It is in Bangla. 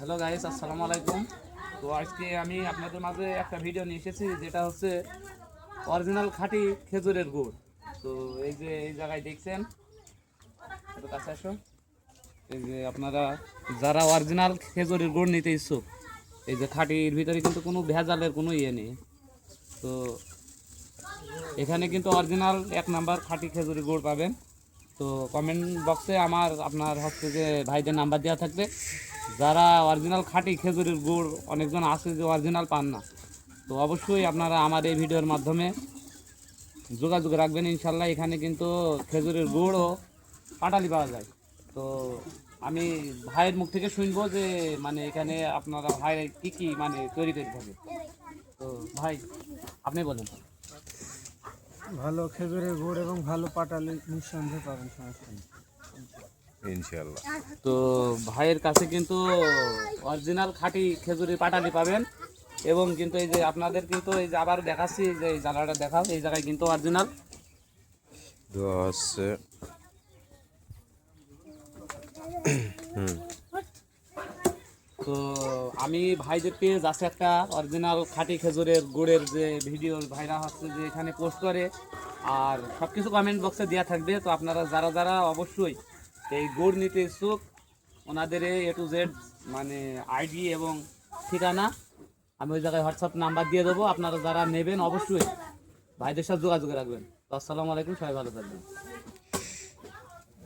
হ্যালো গাইস, আসসালামু আলাইকুম। তো আজকে আমি আপনাদের মাঝে একটা ভিডিও নিয়ে এসেছি, যেটা হচ্ছে অরিজিনাল খাঁটি খেজুরের গুড়। তো এই যে এই জায়গায় দেখছেন, একটু কাছে আসো। এই যে আপনারা যারা অরিজিনাল খেজুরের গুড় নিতে ইচ্ছুক, এই যে খাঁটির ভিতরে কিন্তু কোনো ভেজালের কোনো ইয়ে নেই। তো এখানে কিন্তু অরিজিনাল 1 নাম্বার খাঁটি খেজুরের গুড় পাবেন। তো কমেন্ট বক্সে আপনার হচ্ছে যে ভাইদের নাম্বার দেওয়া থাকবে। যারা অরিজিনাল খাঁটি খেজুরের গুড়, অনেকজন আছে যে অরিজিনাল পান না, তো অবশ্যই আপনারা আমার এই ভিডিওর মাধ্যমে যোগাযোগ রাখবেন। ইনশাল্লাহ এখানে কিন্তু খেজুরের গুড় ও পাটালি পাওয়া যায়। তো আমি ভাইয়ের মুখ থেকে শুনবো যে মানে এখানে আপনারা ভাই কী কী মানে তৈরি করে থাকে। তো ভাই আপনি বলেন। ভালো খেজুরের গুড় এবং ভালো পাটালি নিঃসন্দেহে পাবেন, সমস্যা নেই ইনশাআল্লাহ। তো ভাইয়ের কাছে কিন্তু অরিজিনাল খাঁটি খেজুরের পাটালি পাবেন। এবং কিন্তু এই যে আপনাদের কিন্তু এই যে আবার দেখাচ্ছি, যে এই জায়গাটা দেখাও, এই জায়গায় কিন্তু অরিজিনাল দোয়া হচ্ছে তো আমি ভাইদের পেজ আছে একটা অরিজিনাল খাঁটি খেজুরের গুড়ের যে ভিডিও ভাইরা হচ্ছে যে এখানে পোস্ট করে, আর সব কিছু কমেন্ট বক্সে দেওয়া থাকবে। তো আপনারা যারা যারা অবশ্যই এই গুড় নিতে ইচ্ছুক, ওনাদের A to Z মানে আইডি এবং ঠিকানা আমি ওই জায়গায় হোয়াটসঅ্যাপ নাম্বার দিয়ে দেবো। আপনারা যারা নেবেন অবশ্যই ভাইদের সাথে যোগাযোগ রাখবেন। তো আসসালামু আলাইকুম, সবাই ভালো থাকবেন।